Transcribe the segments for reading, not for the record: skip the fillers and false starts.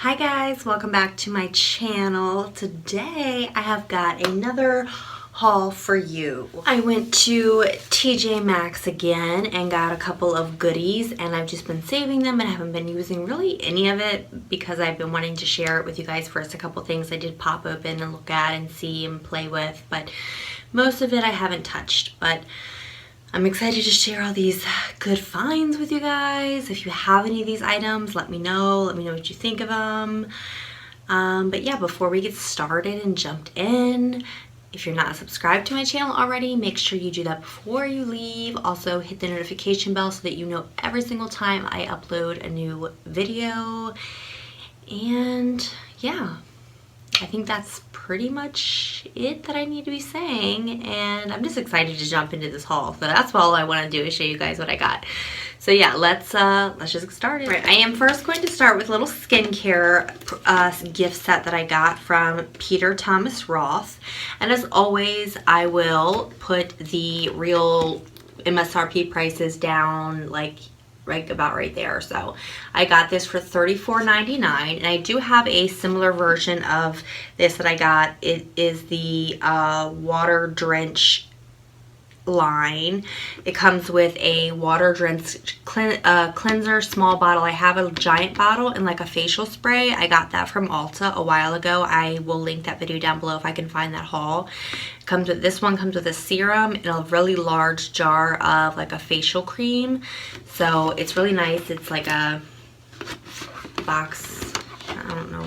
Hi guys, welcome back to my channel. Today I have got another haul for you. I went to TJ Maxx again and got a couple of goodies, and I've just been saving them and I haven't been using really any of it because I've been wanting to share it with you guys first. A couple things I did pop open and look at and see and play with, but most of it I haven't touched. But I'm excited to share all these good finds with you guys. If you have any of these items, let me know. Let me know what you think of them. But yeah, before we get started and jumped in, if you're not subscribed to my channel already, make sure you do that before you leave. Also, hit the notification bell so that you know every single time I upload a new video. And yeah, I think that's pretty much it that I need to be saying, and I'm just excited to jump into this haul. So that's all I want to do is show you guys what I got. So yeah, let's just get started. Right, I am first going to start with a little skincare gift set that I got from Peter Thomas Roth, and as always, I will put the real MSRP prices down like about right there. So I got this for $34.99, and I do have a similar version of this that I got. It is the water drench line. It comes with a water drench cleanser small bottle. I have a giant bottle and like a facial spray. I got that from Ulta a while ago. I will link that video down below if I can find that haul. Comes with, this one comes with a serum and a really large jar of like a facial cream. So it's really nice. It's like a box, I don't know,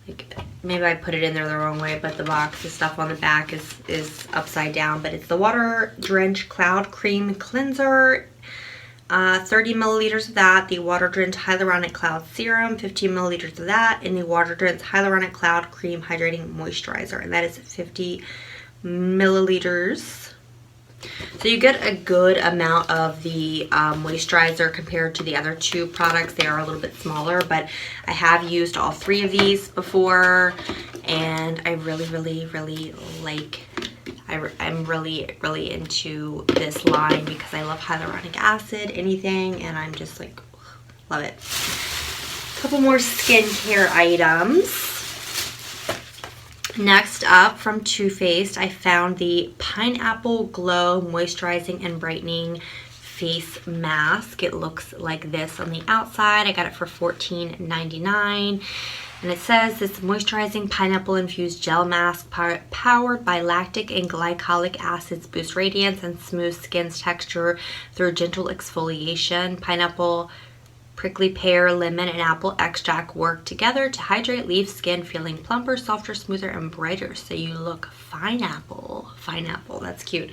like maybe I put it in there the wrong way, but the box, the stuff on the back is upside down. But it's the Water Drench Cloud Cream Cleanser, 30 milliliters of that, the Water Drench Hyaluronic Cloud Serum, 15 milliliters of that, and the Water Drench Hyaluronic Cloud Cream Hydrating Moisturizer, and that is 50 milliliters. So you get a good amount of the moisturizer compared to the other two products. They are a little bit smaller, but I have used all three of these before, and I really like, I'm really into this line because I love hyaluronic acid, anything, and I'm just like, love it. A couple more skincare items. Next up, from Too Faced, I found the Pineapple Glow Moisturizing and Brightening Face Mask. It looks like this on the outside. I got it for $14.99. And it says this moisturizing pineapple infused gel mask powered by lactic and glycolic acids boosts radiance and smooth skin's texture through gentle exfoliation. Pineapple, prickly pear, lemon, and apple extract work together to hydrate, leave skin feeling plumper, softer, smoother, and brighter. So you look pineapple. That's cute.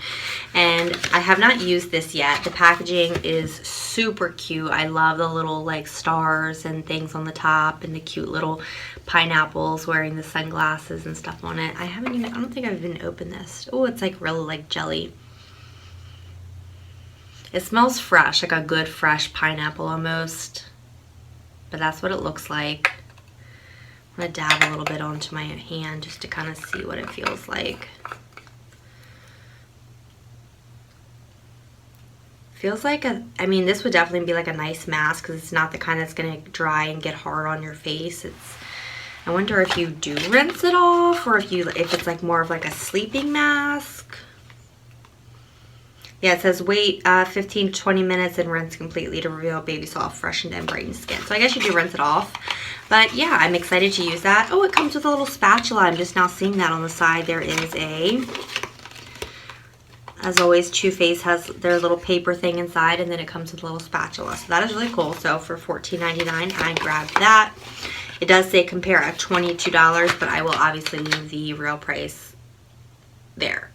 And I have not used this yet. The packaging is super cute. I love the little like stars and things on the top and the cute little pineapples wearing the sunglasses and stuff on it. I don't think I've even opened this. Oh, it's like really like jelly. It smells fresh, like a good fresh pineapple almost, but that's what it looks like. I'm gonna dab a little bit onto my hand just to kind of see what it feels like. Feels like I mean, this would definitely be like a nice mask because it's not the kind that's gonna dry and get hard on your face. I wonder if you do rinse it off, or if it's like more of like a sleeping mask. Yeah, it says wait 15 to 20 minutes and rinse completely to reveal baby soft, freshened, and brightened skin. So I guess you do rinse it off. But yeah, I'm excited to use that. Oh, it comes with a little spatula. I'm just now seeing that on the side. There is as always, Too Faced has their little paper thing inside, and then it comes with a little spatula. So that is really cool. So for $14.99, I grabbed that. It does say compare at $22, but I will obviously leave the real price there.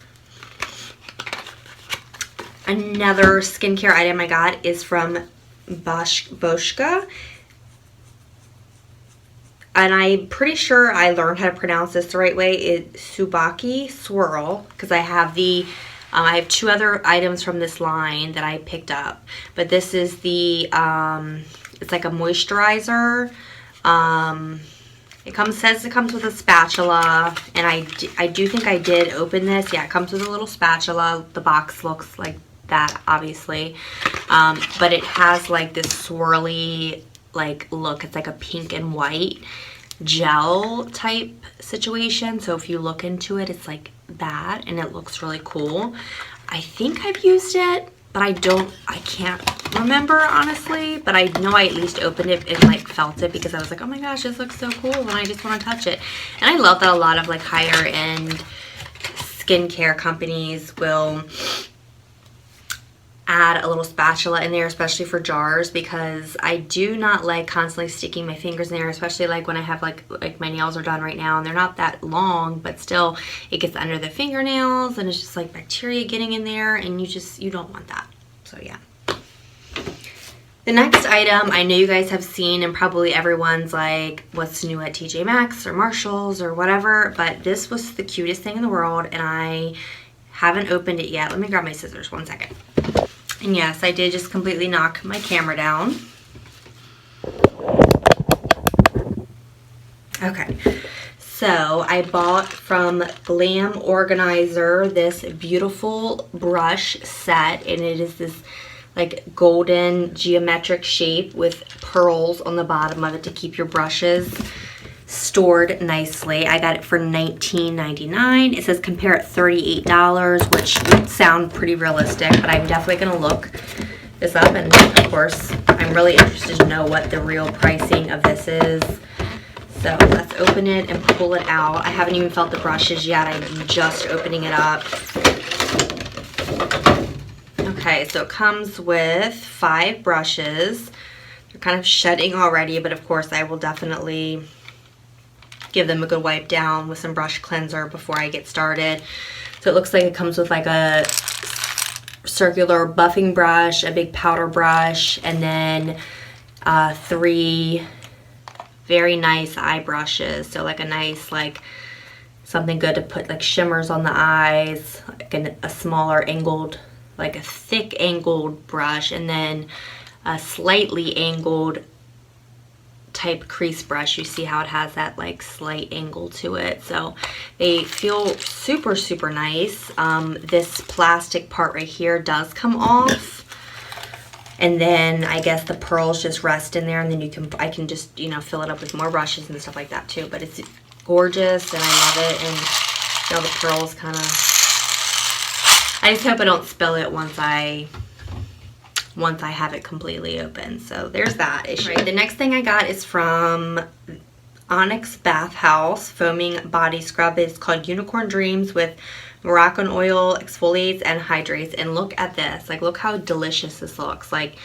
Another skincare item I got is from Boschka. And I'm pretty sure I learned how to pronounce this the right way. It's Subaki Swirl, because I have I have two other items from this line that I picked up. But this is the, it's like a moisturizer. Says it comes with a spatula, and I do think I did open this. Yeah, it comes with a little spatula. The box looks like that, obviously, but it has like this swirly like look. It's like a pink and white gel type situation. So if you look into it, it's like that, and it looks really cool. I think I've used it, but I can't remember honestly, but I know I at least opened it and like felt it because I was like, oh my gosh, this looks so cool, and I just want to touch it. And I love that a lot of like higher end skincare companies will add a little spatula in there, especially for jars, because I do not like constantly sticking my fingers in there, especially like when I have like my nails are done right now and they're not that long, but still it gets under the fingernails and it's just like bacteria getting in there, and you don't want that. So yeah. The next item I know you guys have seen, and probably everyone's like, what's new at TJ Maxx or Marshall's or whatever, but this was the cutest thing in the world and I haven't opened it yet. Let me grab my scissors 1 second. And yes, I did just completely knock my camera down. Okay, so I bought from Glam Organizer this beautiful brush set, and it is this like golden geometric shape with pearls on the bottom of it to keep your brushes stored nicely. I got it for $19.99. It says compare at $38, which would sound pretty realistic, but I'm definitely gonna look this up, and of course I'm really interested to know what the real pricing of this is. So let's open it and pull it out. I haven't even felt the brushes yet. I'm just opening it up. Okay, so it comes with 5 brushes. They're kind of shedding already, but of course I will definitely give them a good wipe down with some brush cleanser before I get started. So it looks like it comes with like a circular buffing brush, a big powder brush, and then 3 very nice eye brushes. So like a nice, like something good to put like shimmers on the eyes, like a smaller angled, like a thick angled brush, and then a slightly angled type crease brush. You see how it has that like slight angle to it, so they feel super, super nice. This plastic part right here does come off, and then I guess the pearls just rest in there, and then I can just, you know, fill it up with more brushes and stuff like that too. But it's gorgeous and I love it, and you know, the pearls kind of, I just hope I don't spill it once I have it completely open. So there's that issue. Right, the next thing I got is from Onyx Bath House foaming body scrub. It's called Unicorn Dreams with Moroccan oil, exfoliates and hydrates. And look at this, like look how delicious this looks. Like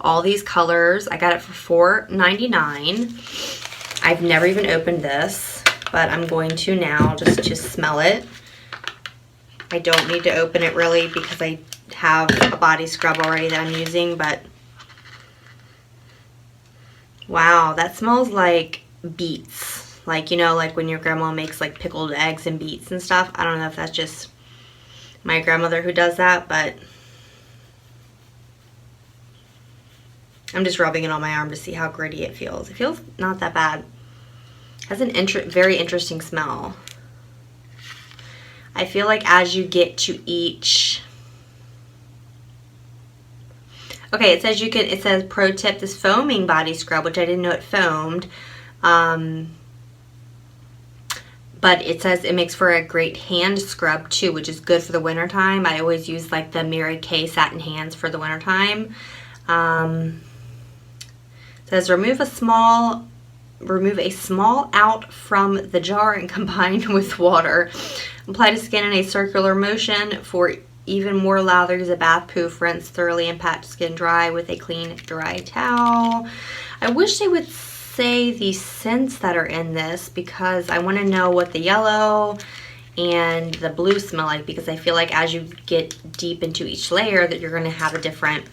all these colors. I got it for $4.99. I've never even opened this, but I'm going to now just to smell it. I don't need to open it really because I have a body scrub already that I'm using, but wow, that smells like beets. Like, you know, like when your grandma makes like pickled eggs and beets and stuff. I don't know if that's just my grandmother who does that, but I'm just rubbing it on my arm to see how gritty it feels. It feels not that bad. It has an very interesting smell. I feel like as you get to each, okay, it says it says pro tip, this foaming body scrub, which I didn't know it foamed. But it says it makes for a great hand scrub too, which is good for the winter time. I always use like the Mary Kay satin hands for the winter time. It says remove a small out from the jar and combine with water. Apply to skin in a circular motion for even more lather. Use a bath poof, rinse thoroughly and pat skin dry with a clean, dry towel. I wish they would say the scents that are in this because I want to know what the yellow and the blue smell like, because I feel like as you get deep into each layer that you're going to have a different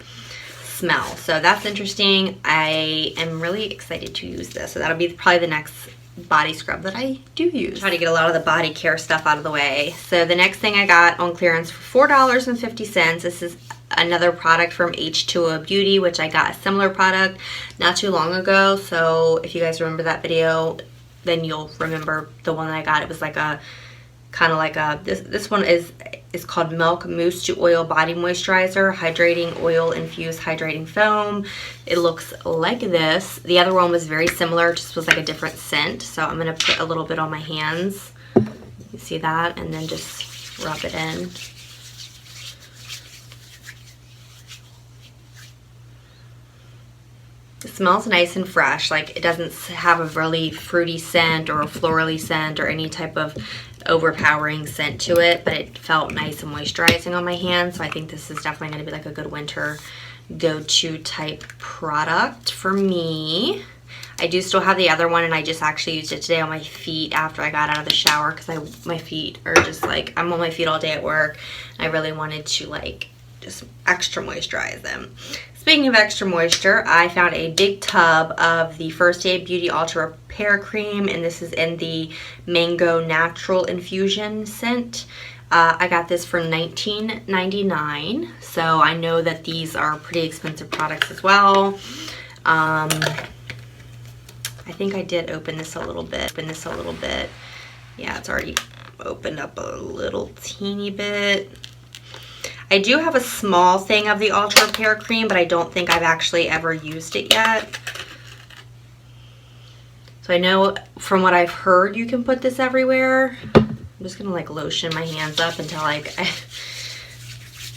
smell. So that's interesting. I am really excited to use this. So that'll be probably the next body scrub that I do use. Try to get a lot of the body care stuff out of the way. So the next thing I got on clearance for $4.50. This is another product from H2O Beauty, which I got a similar product not too long ago. So if you guys remember that video, then you'll remember the one that I got. It was like a kind of like a, this one is called Milk Mousse to Oil Body Moisturizer, Hydrating Oil Infused Hydrating Foam. It looks like this. The other one was very similar, just was like a different scent. So I'm going to put a little bit on my hands. You see that? And then just rub it in. It smells nice and fresh. Like, it doesn't have a really fruity scent or a florally scent or any type of overpowering scent to it, but it felt nice and moisturizing on my hands. So I think this is definitely going to be like a good winter go-to type product for me. I do still have the other one, and I just actually used it today on my feet after I got out of the shower, because my feet are just like, I'm on my feet all day at work. I really wanted to like just extra moisturize them. Speaking of extra moisture, I found a big tub of the First Aid Beauty Ultra Repair Cream, and this is in the Mango Natural Infusion scent. I got this for $19.99, so I know that these are pretty expensive products as well. I think I did open this a little bit. Yeah, it's already opened up a little teeny bit. I do have a small thing of the Ultra Repair Cream, but I don't think I've actually ever used it yet. So I know from what I've heard, you can put this everywhere. I'm just gonna like lotion my hands up until like,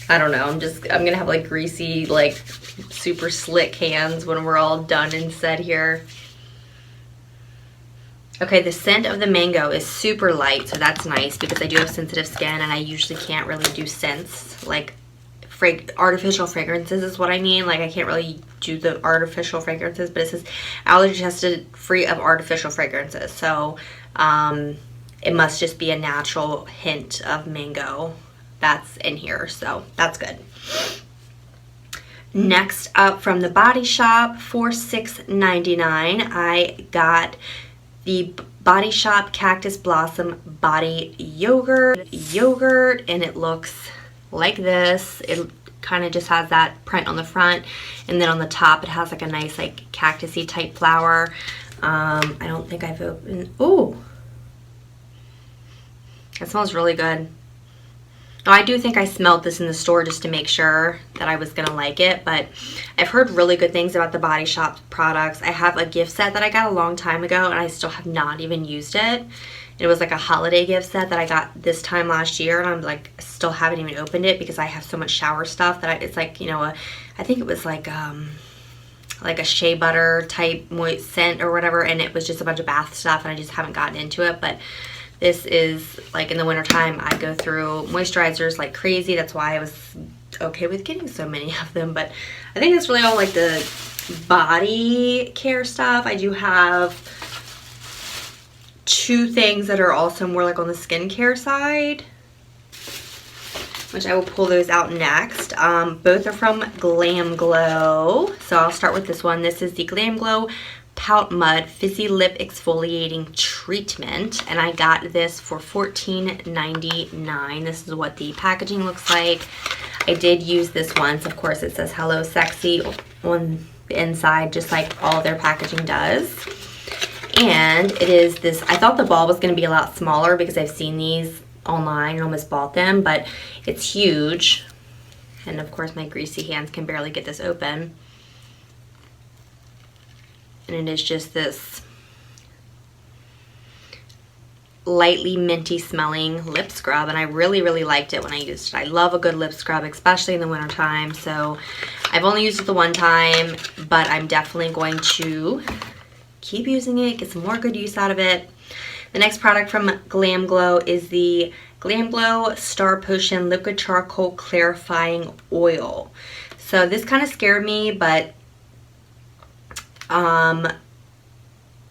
I don't know, I'm gonna have like greasy, like super slick hands when we're all done and said here. Okay, the scent of the mango is super light, so that's nice because I do have sensitive skin and I usually can't really do scents, like artificial fragrances is what I mean. Like, I can't really do the artificial fragrances, but it says allergy tested, free of artificial fragrances. So it must just be a natural hint of mango that's in here, so that's good. Next up, from the Body Shop for $6.99, I got the Body Shop Cactus Blossom Body Yogurt, and it looks like this. It kind of just has that print on the front, and then on the top it has like a nice like cactusy type flower. I don't think I've opened. Oh, it smells really good. Now, I do think I smelled this in the store just to make sure that I was gonna like it, but I've heard really good things about the Body Shop products. I have a gift set that I got a long time ago, and I still have not even used it. It was like a holiday gift set that I got this time last year, and I'm like, still haven't even opened it because I have so much shower stuff that it's like, you know, I think it was like a shea butter type moist scent or whatever, and it was just a bunch of bath stuff, and I just haven't gotten into it. But this is like, in the wintertime, I go through moisturizers like crazy. That's why I was okay with getting so many of them. But I think that's really all like the body care stuff. I do have two things that are also more like on the skincare side, which I will pull those out next. Both are from Glam Glow. So I'll start with this one. This is the Glam Glow Pout Mud Fizzy Lip Exfoliating Treatment, and I got this for $14.99. This is what the packaging looks like. I did use this once. Of course, it says Hello Sexy on the inside, just like all their packaging does. And it is this, I thought the ball was going to be a lot smaller because I've seen these online and almost bought them, but it's huge. And of course, my greasy hands can barely get this open. And it is just this lightly minty smelling lip scrub, and I really, really liked it when I used it. I love a good lip scrub, especially in the wintertime. So I've only used it the one time, but I'm definitely going to keep using it, get some more good use out of it. The next product from Glam Glow is the Glam Glow Star Potion Liquid Charcoal Clarifying Oil. So this kind of scared me, but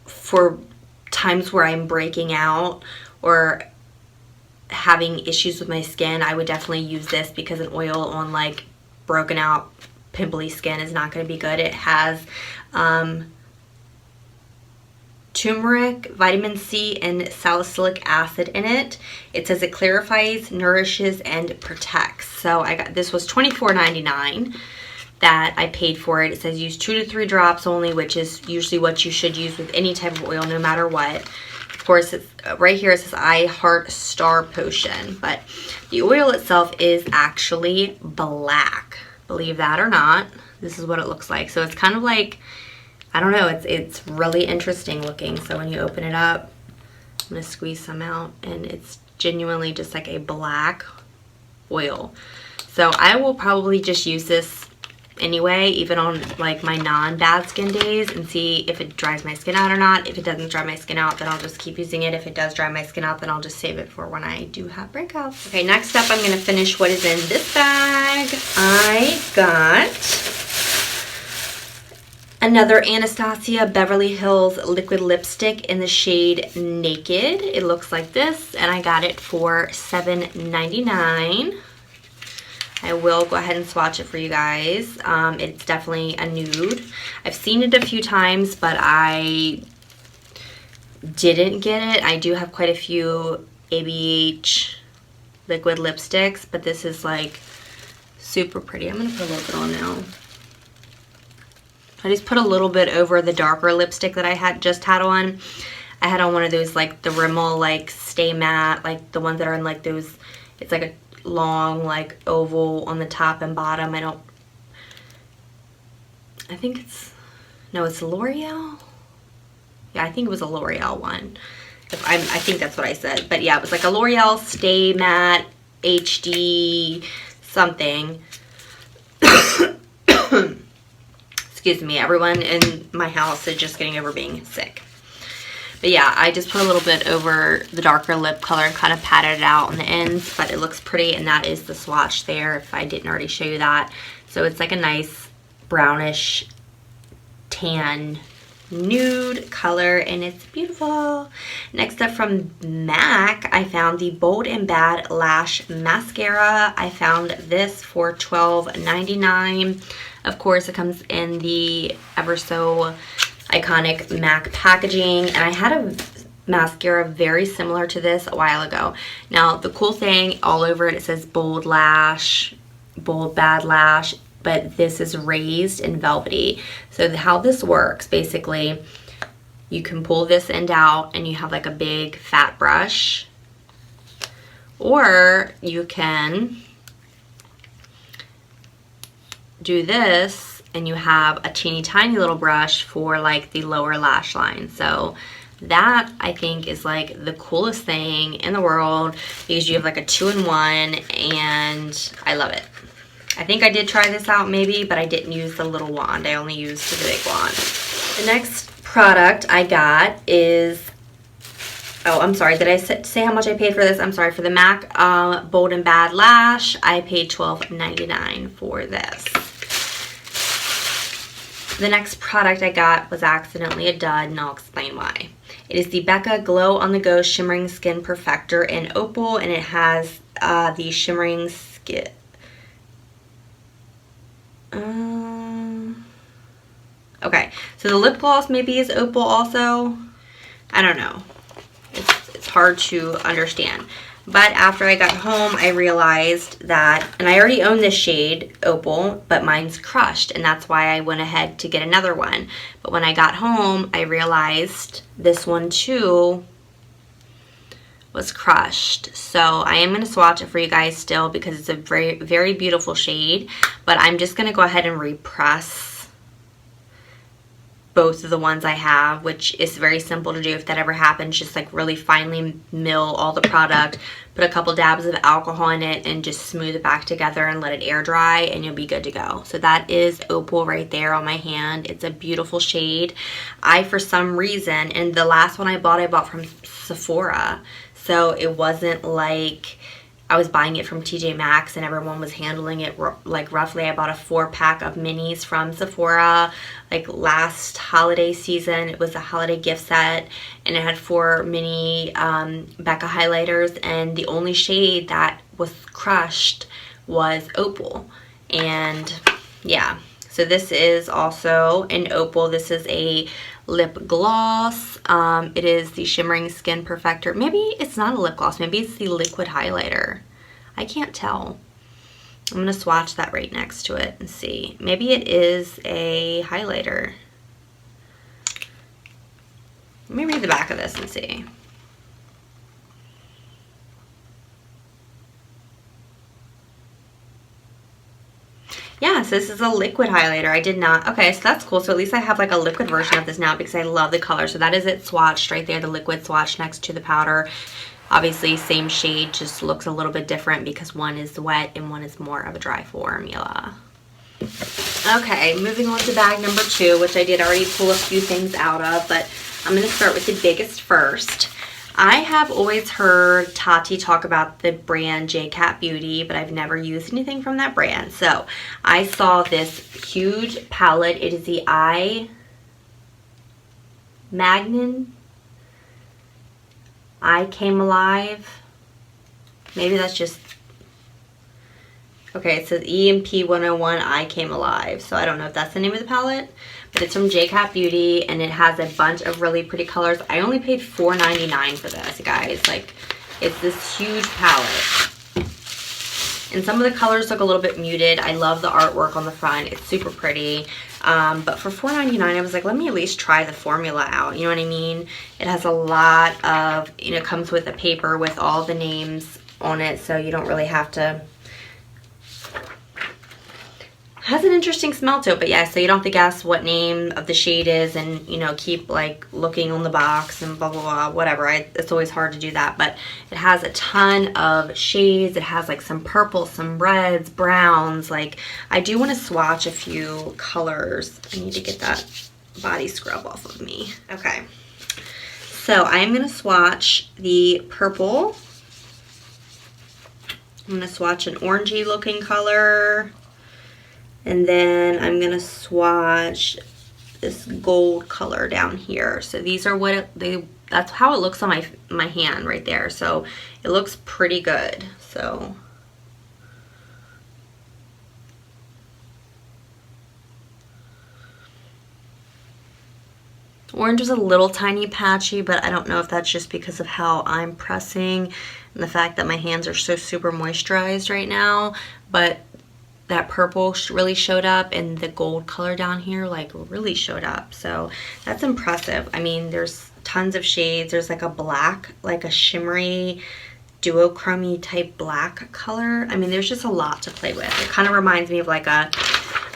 for times where I'm breaking out or having issues with my skin, I would definitely use this, because an oil on like broken out pimply skin is not going to be good. It has turmeric, vitamin C, and salicylic acid in it. It says it clarifies, nourishes, and protects. So I got this, was $24.99 that I paid for it. It says use 2 to 3 drops only, which is usually what you should use with any type of oil, no matter what. course, it's, right here it says I Heart Star Potion, but the oil itself is actually black. Believe that or not, this is what it looks like. So it's kind of like, I don't know, it's really interesting looking. So when you open it up, I'm gonna squeeze some out, and it's genuinely just like a black oil. So I will probably just use this anyway, even on like my non-bad skin days, and see if it dries my skin out or not. If it doesn't dry my skin out, then I'll just keep using it. If it does dry my skin out, then I'll just save it for when I do have breakouts. Okay, next up, I'm gonna finish what is in this bag. I got another Anastasia Beverly Hills liquid lipstick in the shade Naked. It looks like this, and I got it for $7.99. I will go ahead and swatch it for you guys. It's definitely a nude. I've seen it a few times, but I didn't get it. I do have quite a few ABH liquid lipsticks, but this is like super pretty. I'm gonna put a little bit on now. I just put a little bit over the darker lipstick that I just had on. I had on one of those like the Rimmel like Stay Matte, like the ones that are in like those, it's like a long like oval on the top and bottom. I think it's, no, it's L'Oreal. Yeah, I think it was a L'Oreal one. I think that's what I said. But yeah, it was like a L'Oreal Stay Matte HD something. Excuse me, everyone in my house is just getting over being sick. But yeah, I just put a little bit over the darker lip color and kind of patted it out on the ends, but it looks pretty, and that is the swatch there if I didn't already show you that. So it's like a nice brownish tan nude color, and it's beautiful. Next up from MAC, I found the Bold and Bad Lash Mascara. I found this for $12.99. Of course, it comes in the ever so iconic MAC packaging, and I had a mascara very similar to this a while ago. Now, the cool thing, all over it, it says Bold Lash, Bold Bad Lash, but this is raised and velvety. So how this works, basically, you can pull this end out and you have like a big fat brush, or you can do this and you have a teeny tiny little brush for like the lower lash line. So that, I think, is like the coolest thing in the world, because you have like a 2-in-1, and I love it. I think I did try this out maybe, but I didn't use the little wand. I only used the big wand. The next product I got is, oh, I'm sorry, did I say how much I paid for this? I'm sorry, for the MAC Bold and Bad Lash, I paid $12.99 for this. The next product I got was accidentally a dud, and I'll explain why. It is the Becca Glow on the Go Shimmering Skin Perfector in Opal, and it has the shimmering skin. Okay, so the lip gloss maybe is Opal also. I don't know. It's hard to understand. But after I got home, I realized that, and I already own this shade, Opal, but mine's crushed, and that's why I went ahead to get another one. But when I got home, I realized this one too was crushed. So I am going to swatch it for you guys still, because it's a very, very beautiful shade. But I'm just going to go ahead and repress both of the ones I have, which is very simple to do if that ever happens. Just like really finely mill all the product, put a couple dabs of alcohol in it, and just smooth it back together and let it air dry, and you'll be good to go. So that is Opal right there on my hand. It's a beautiful shade. I, for some reason, and the last one I bought from Sephora, so it wasn't like I was buying it from TJ Maxx and everyone was handling it like roughly. I bought a 4-pack of minis from Sephora like last holiday season. It was a holiday gift set, and it had 4 mini Becca highlighters, and the only shade that was crushed was Opal. And yeah, so this is also an Opal. This is a lip gloss. It is the Shimmering Skin Perfector. Maybe it's not a lip gloss. Maybe it's the liquid highlighter. I can't tell. I'm going to swatch that right next to it and see. Maybe it is a highlighter. Let me read the back of this and see. so this is a liquid highlighter. I did not. Okay, so that's cool. So at least I have like a liquid version of this now because I love the color. So that is it swatched right there, the liquid swatch next to the powder. Obviously, same shade, just looks a little bit different because one is wet and one is more of a dry formula. Okay, moving on to bag number 2, which I did already pull a few things out of, but I'm going to start with the biggest first. I have always heard Tati talk about the brand J-Cat Beauty, but I've never used anything from that brand. So I saw this huge palette. It is the I Came Alive. Maybe that's just... Okay, it says EMP 101 I Came Alive. So I don't know if that's the name of the palette, but it's from J-Cat Beauty and it has a bunch of really pretty colors. I only paid $4.99 for this, guys. Like, it's this huge palette. And some of the colors look a little bit muted. I love the artwork on the front. It's super pretty. But for $4.99, I was like, let me at least try the formula out. You know what I mean? It has a lot of, you know, it comes with a paper with all the names on it, so you don't really have to... Has an interesting smell to it, but yeah, so you don't have to guess what name of the shade is and, you know, keep like looking on the box and blah, blah, blah, whatever. It's always hard to do that, but it has a ton of shades. It has like some purple, some reds, browns. Like, I do want to swatch a few colors. I need to get that body scrub off of me. Okay, so I'm going to swatch the purple. I'm going to swatch an orangey looking color. And then I'm going to swatch this gold color down here. So these are what that's how it looks on my hand right there. So it looks pretty good. So orange is a little tiny patchy, but I don't know if that's just because of how I'm pressing and the fact that my hands are so super moisturized right now. But that purple really showed up and the gold color down here like really showed up. So that's impressive. I mean, there's tons of shades. There's like a black, like a shimmery duochrome type black color. I mean, there's just a lot to play with. It kind of reminds me of like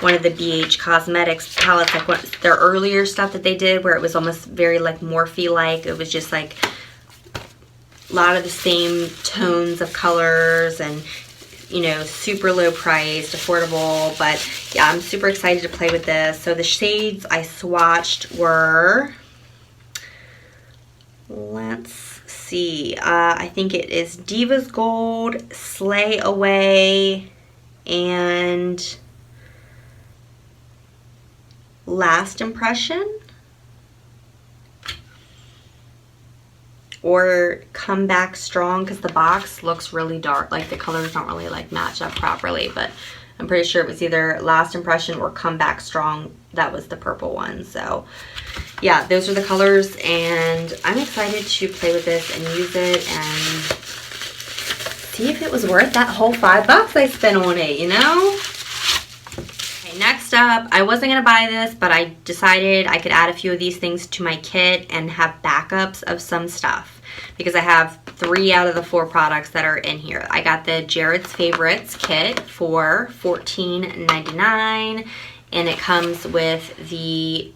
one of the BH Cosmetics palettes, like their earlier stuff that they did where it was almost very like Morphe-like. It was just like a lot of the same tones of colors and, you know, super low priced, affordable. But yeah, I'm super excited to play with this. So the shades I swatched were, let's see, I think it is Diva's Gold, Slay Away, and Last Impression, or Come Back Strong, because the box looks really dark, like the colors don't really like match up properly, but I'm pretty sure it was either Last Impression or Come Back Strong. That was the purple one. So yeah, those are the colors, and I'm excited to play with this and use it and see if it was worth that whole $5 I spent on it, you know? Okay, next up, I wasn't gonna buy this, but I decided I could add a few of these things to my kit and have backups of some stuff, because I have 3 out of the 4 products that are in here. I got the Jared's Favorites kit for $14.99, and it comes with the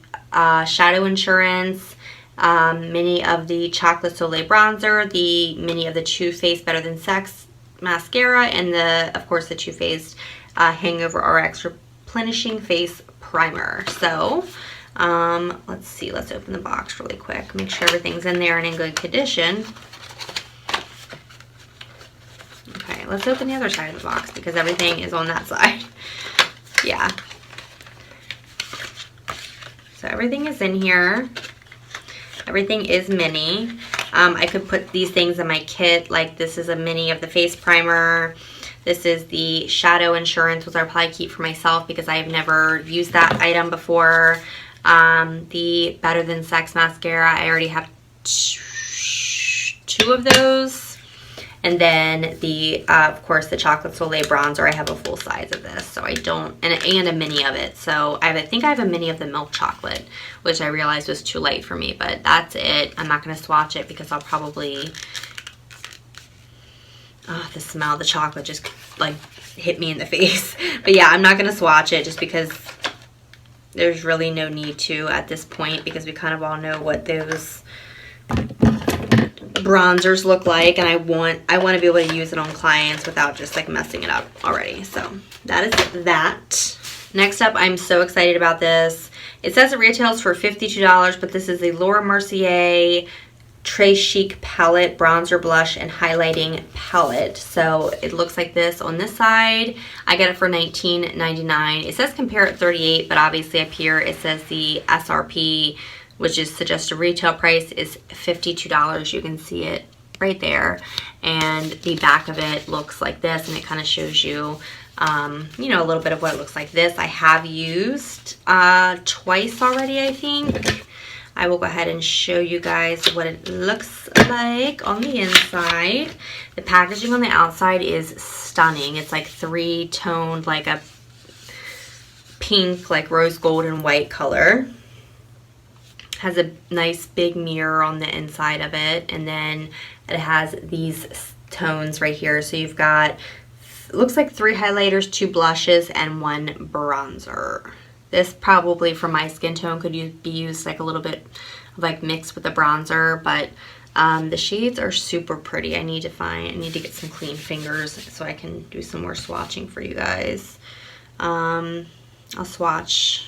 Shadow Insurance, mini of the Chocolate Soleil bronzer, the mini of the Too Faced Better Than Sex mascara, and of course the Too Faced Hangover RX Replenishing Face Primer. So let's see, let's open the box really quick, make sure everything's in there and in good condition. Okay, let's open the other side of the box because everything is on that side. Yeah. So everything is in here. Everything is mini. I could put these things in my kit, like this is a mini of the face primer. This is the Shadow Insurance, which I'll probably keep for myself because I have never used that item before. The Better Than Sex mascara, I already have 2 of those. And then the, of course, the Chocolate Soleil bronzer, I have a full size of this, so I don't, and a mini of it. So I think I have a mini of the milk chocolate, which I realized was too light for me, but that's it. I'm not going to swatch it because I'll probably, the smell of the chocolate just like hit me in the face. But yeah, I'm not going to swatch it just because there's really no need to at this point, because we kind of all know what those bronzers look like, and I want to be able to use it on clients without just like messing it up already. So that is that. Next up, I'm so excited about this. It says it retails for $52, but this is a Laura Mercier Très Chic palette, bronzer, blush, and highlighting palette. So it looks like this on this side. I got it for $19.99. It says compare at $38, but obviously up here it says the SRP, which is suggested retail price, is $52. You can see it right there. And the back of it looks like this, and it kind of shows you, you know, a little bit of what it looks like. This I have used twice already, I think. I will go ahead and show you guys what it looks like on the inside. The packaging on the outside is stunning. It's like three-toned, like a pink, like rose gold and white color. Has a nice big mirror on the inside of it, and then it has these tones right here. So you've got, it looks like 3 highlighters, 2 blushes, and 1 bronzer. This probably for my skin tone could be used like a little bit like mixed with a bronzer, but the shades are super pretty. I need to get some clean fingers so I can do some more swatching for you guys. I'll swatch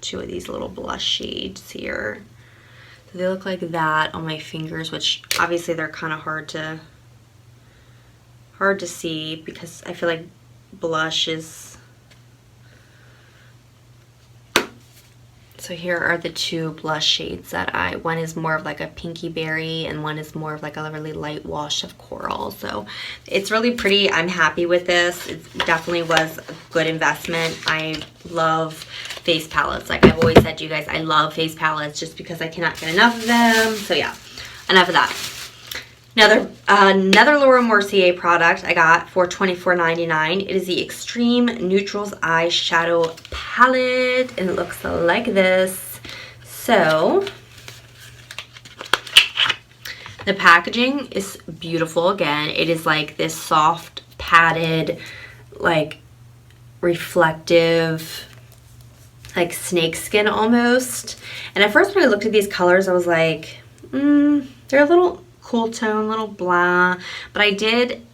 2 of these little blush shades here. So they look like that on my fingers, which obviously they're kind of hard to see because I feel like blush is. So here are the 2 blush shades that one is more of like a pinky berry and one is more of like a really light wash of coral. So it's really pretty. I'm happy with this. It definitely was a good investment. I love face palettes. Like I've always said to you guys, I love face palettes just because I cannot get enough of them. So yeah, enough of that. Another Laura Mercier product I got for $24.99. It is the Extreme Neutrals Eyeshadow Palette, and it looks like this. So the packaging is beautiful. Again, it is like this soft, padded, like reflective, like snake skin almost. And at first when I looked at these colors, I was like, they're a little cool tone, little blah, but I did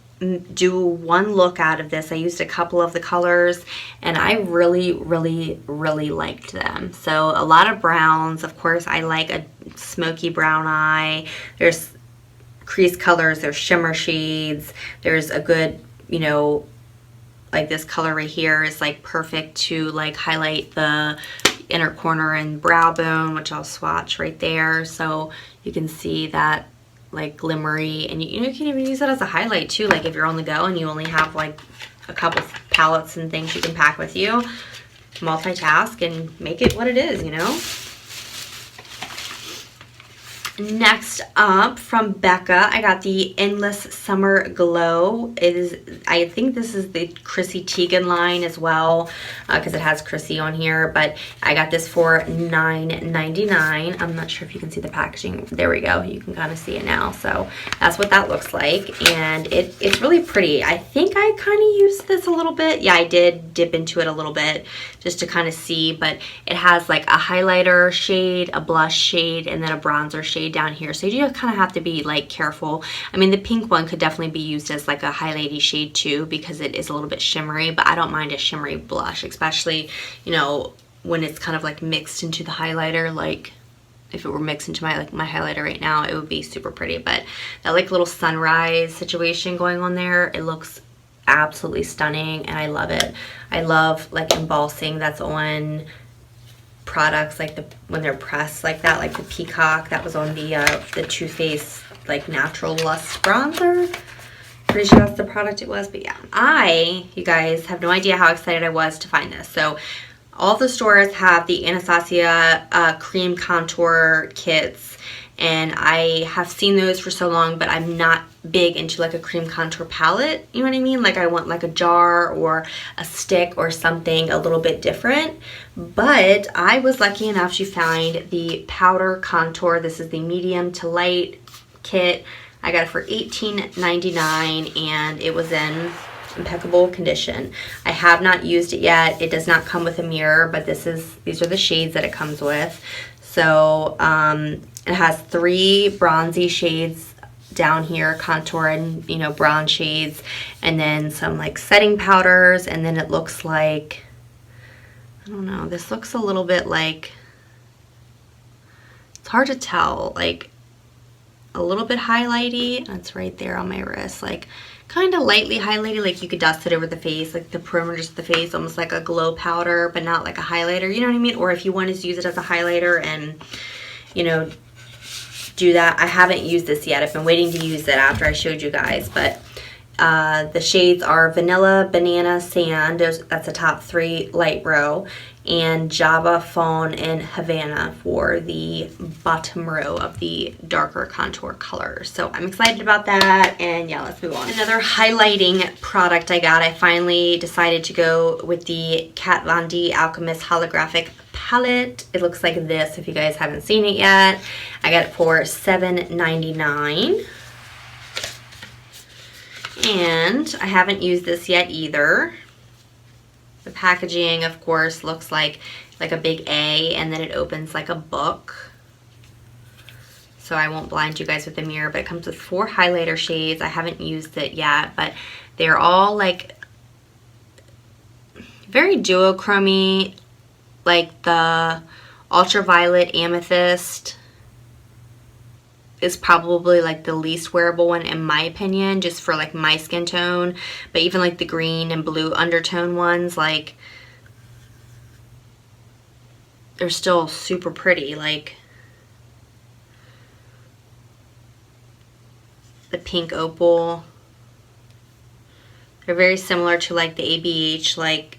do one look out of this. I used a couple of the colors and I really liked them. So a lot of browns. Of course, I like a smoky brown eye. There's crease colors, there's shimmer shades, there's a good, you know, like this color right here is like perfect to like highlight the inner corner and brow bone, which I'll swatch right there. So you can see that like glimmery, and you know, you can even use it as a highlight too, like if you're on the go and you only have like a couple palettes and things you can pack with you, multitask and make it what it is, you know. Next up from Becca, I got the Endless Summer Glow. I think this is the Chrissy Teigen line as well, because it has Chrissy on here, but I got this for $9.99. I'm not sure if you can see the packaging. There we go. You can kind of see it now. So that's what that looks like, and it's really pretty. I think I kind of used this a little bit. Yeah, I did dip into it a little bit just to kind of see, but it has like a highlighter shade, a blush shade, and then a bronzer shade down here. So you do kind of have to be like careful. I mean, the pink one could definitely be used as like a highlighty shade too, because it is a little bit shimmery, but I don't mind a shimmery blush, especially, you know, when it's kind of like mixed into the highlighter. Like if it were mixed into my highlighter right now, it would be super pretty. But that like little sunrise situation going on there, it looks absolutely stunning and I love it. I love like embossing that's on products, like when they're pressed like that, like the Peacock that was on the Too Faced like Natural Lust bronzer. Pretty sure that's the product it was. But yeah, you guys have no idea how excited I was to find this. So all the stores have the Anastasia cream contour kits, and I have seen those for so long, but I'm not big into like a cream contour palette, you know what I mean? Like I want like a jar or a stick or something a little bit different. But I was lucky enough to find the powder contour. This is the medium to light kit. I got it for $18.99, and it was in impeccable condition. I have not used it yet. It does not come with a mirror, but these are the shades that it comes with. So it has 3 bronzy shades down here, contour and, you know, bronze shades, and then some like setting powders, and then it looks like, I don't know, this looks a little bit like, it's hard to tell, like a little bit highlighty. That's right there on my wrist, like kind of lightly highlighted, like you could dust it over the face, like the perimeters of the face, almost like a glow powder, but not like a highlighter, you know what I mean? Or if you wanted to use it as a highlighter and, you know, do that. I haven't used this yet. I've been waiting to use it after I showed you guys, but the shades are Vanilla, Banana, Sand, that's the top 3 light row, and Java, Fawn, and Havana for the bottom row of the darker contour colors. So I'm excited about that, and yeah, let's move on. Another highlighting product I got, I finally decided to go with the Kat Von D Alchemist Holographic Palette. It looks like this if you guys haven't seen it yet. I got it for $7.99. And I haven't used this yet either. The packaging, of course, looks like a big A, and then it opens like a book. So I won't blind you guys with the mirror, but it comes with 4 highlighter shades. I haven't used it yet, but they're all like very duochrome-y, like the ultraviolet amethyst is probably like the least wearable one in my opinion, just for like my skin tone. But even like the green and blue undertone ones, like they're still super pretty. Like the pink opal, they're very similar to like the ABH, like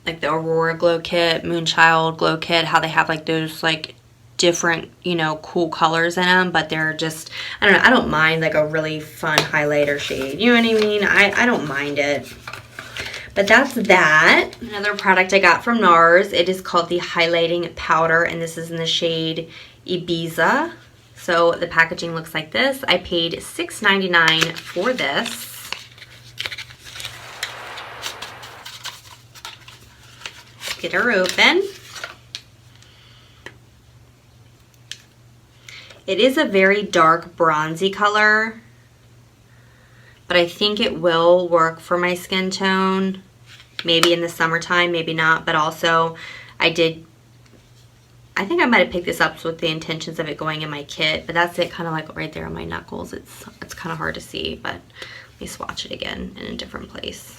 the Aurora Glow Kit, Moonchild Glow Kit, how they have like those like different, you know, cool colors in them, but they're just, I don't know, I don't mind like a really fun highlighter shade, you know what I mean? I don't mind it. But that's that. Another product I got from NARS, it is called the Highlighting Powder, and this is in the shade Ibiza. So the packaging looks like this. I paid $6.99 for this. Get her open. It is a very dark bronzy color, but I think it will work for my skin tone. Maybe in the summertime, maybe not, but also I think I might have picked this up with the intentions of it going in my kit, but that's it, kind of like right there on my knuckles. It's kind of hard to see, but let me swatch it again in a different place.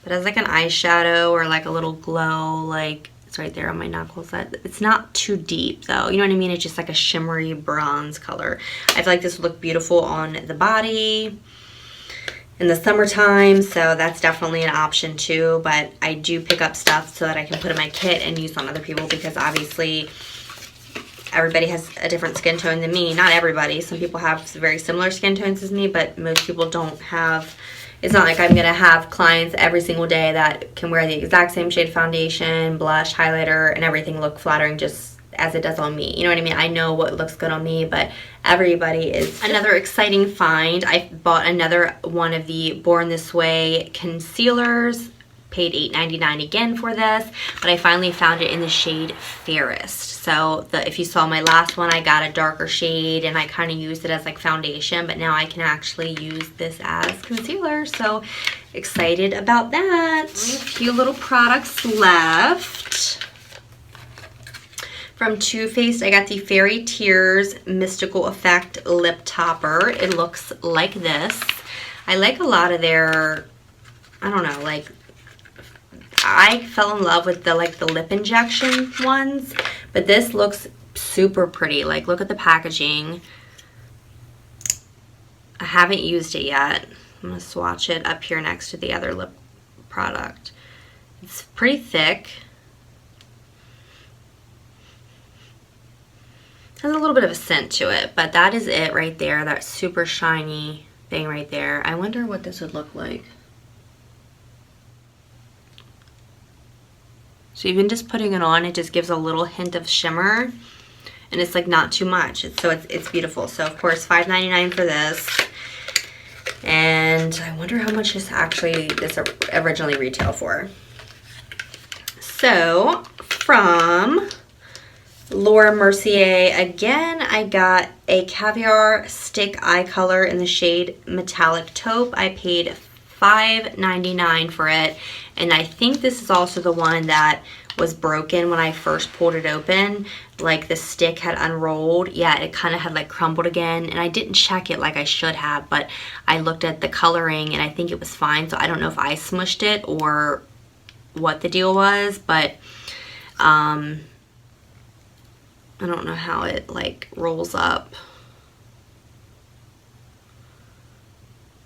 But as like an eyeshadow or like a little glow, like it's right there on my knuckles. It's not too deep though, you know what I mean? It's just like a shimmery bronze color. I feel like this would look beautiful on the body in the summertime, so that's definitely an option too. But I do pick up stuff so that I can put in my kit and use on other people, because obviously everybody has a different skin tone than me. Not everybody. Some people have very similar skin tones as me, but most people don't have. It's not like I'm going to have clients every single day that can wear the exact same shade of foundation, blush, highlighter, and everything look flattering just as it does on me. You know what I mean? I know what looks good on me, but everybody is. Another exciting find, I bought another one of the Born This Way concealers. Paid $8.99 again for this, but I finally found it in the shade Fairest. So if you saw my last one, I got a darker shade and I kind of used it as like foundation, but now I can actually use this as concealer. So excited about that. Only a few little products left. From Too Faced, I got the Fairy Tears Mystical Effect Lip Topper. It looks like this. I like a lot of their, I don't know, like, I fell in love with the lip injection ones, but this looks super pretty. Like, look at the packaging. I haven't used it yet. I'm going to swatch it up here next to the other lip product. It's pretty thick. Has a little bit of a scent to it, but that is it right there. That super shiny thing right there. I wonder what this would look like. So even just putting it on, it just gives a little hint of shimmer. and it's like not too much. It's beautiful. So of course $5.99 for this. And I wonder how much this originally retailed for. So from Laura Mercier, again, I got a Caviar Stick Eye Color in the shade Metallic Taupe. I paid $5.99 for it, and I think this is also the one that was broken when I first pulled it open. Like the stick had unrolled. Yeah, it kind of had like crumbled again, and I didn't check it like I should have, but I looked at the coloring and I think it was fine. So I don't know if I smushed it or what the deal was, but I don't know how it like rolls up.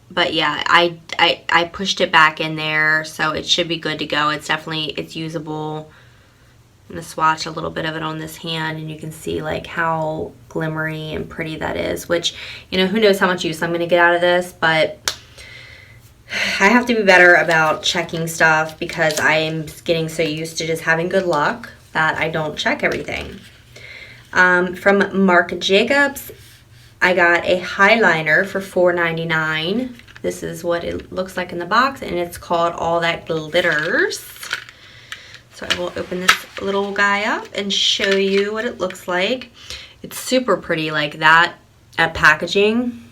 But yeah, I pushed it back in there, so it should be good to go. It's usable. I'm going to swatch a little bit of it on this hand, and you can see like how glimmery and pretty that is, which, you know, who knows how much use I'm going to get out of this, but I have to be better about checking stuff because I am getting so used to just having good luck that I don't check everything. From Marc Jacobs, I got a highliner for $4.99. This is what it looks like in the box, and it's called All That Glitters. So I will open this little guy up and show you what it looks like. It's super pretty like that at packaging.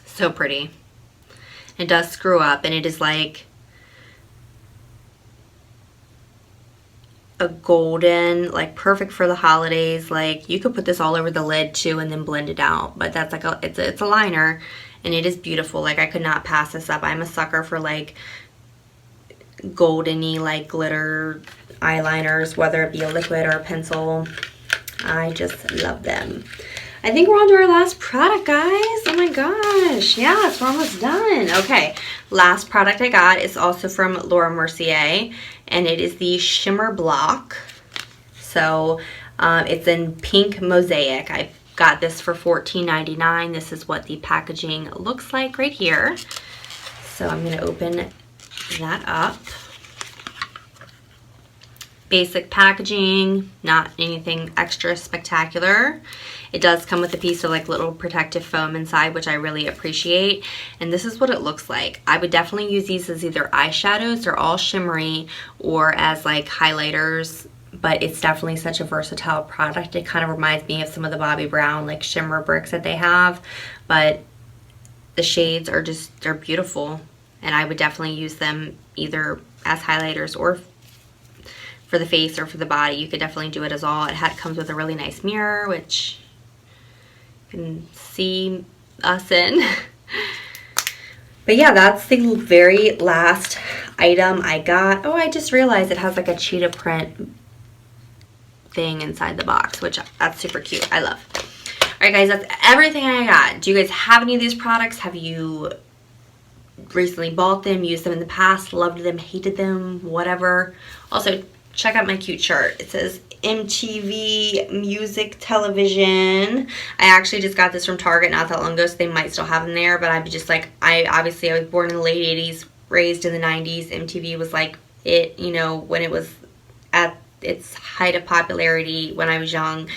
So pretty. It does screw up, and it is like a golden, like perfect for the holidays. Like you could put this all over the lid too and then blend it out, but that's like it's a liner, and it is beautiful. Like I could not pass this up. I'm a sucker for like goldeny like glitter eyeliners, whether it be a liquid or a pencil. I just love them. I think we're on to our last product, guys. Oh my gosh. Yes, we're almost done. Okay, last product I got is also from Laura Mercier, and it is the Shimmer Block. So it's in pink mosaic. I got this for $14.99. This is what the packaging looks like right here. So I'm going to open that up. Basic packaging, not anything extra spectacular. It does come with a piece of like little protective foam inside, which I really appreciate. And this is what it looks like. I would definitely use these as either eyeshadows, they're all shimmery, or as like highlighters, but it's definitely such a versatile product. It kind of reminds me of some of the Bobbi Brown like shimmer bricks that they have, but the shades are they're beautiful. And I would definitely use them either as highlighters or for the face or for the body. You could definitely do it as all. It comes with a really nice mirror, which you can see us in. But yeah, that's the very last item I got. Oh, I just realized it has like a cheetah print thing inside the box, which that's super cute. I love. All right, guys, that's everything I got. Do you guys have any of these products? Have you recently bought them, used them in the past, loved them, hated them, whatever? Also, check out my cute shirt. It says MTV Music Television. I actually just got this from Target not that long ago, so they might still have them there, but I'd be just like, I was born in the late 80s, raised in the 90s. MTV was like it, you know, when it was at its height of popularity when I was young.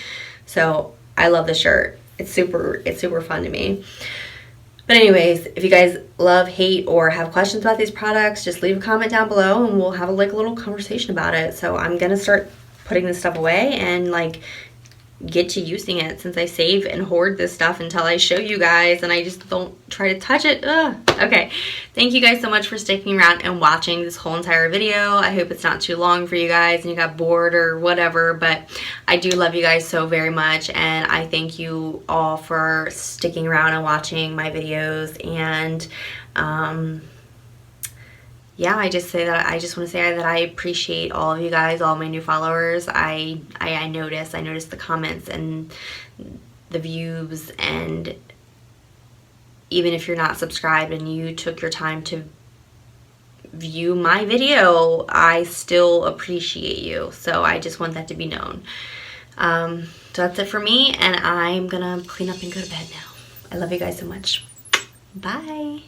So I love the shirt. It's super fun to me. But anyways, if you guys love, hate, or have questions about these products, just leave a comment down below and we'll have a little conversation about it. So I'm going to start putting this stuff away and like get to using it, since I save and hoard this stuff until I show you guys and I just don't try to touch it. Ugh. Okay, thank you guys so much for sticking around and watching this whole entire video. I hope it's not too long for you guys and you got bored or whatever, but I do love you guys so very much, and I thank you all for sticking around and watching my videos. And yeah, I just want to say that I appreciate all of you guys, all my new followers. I notice the comments and the views, and even if you're not subscribed and you took your time to view my video, I still appreciate you. So I just want that to be known. So that's it for me, and I'm gonna clean up and go to bed now. I love you guys so much. Bye.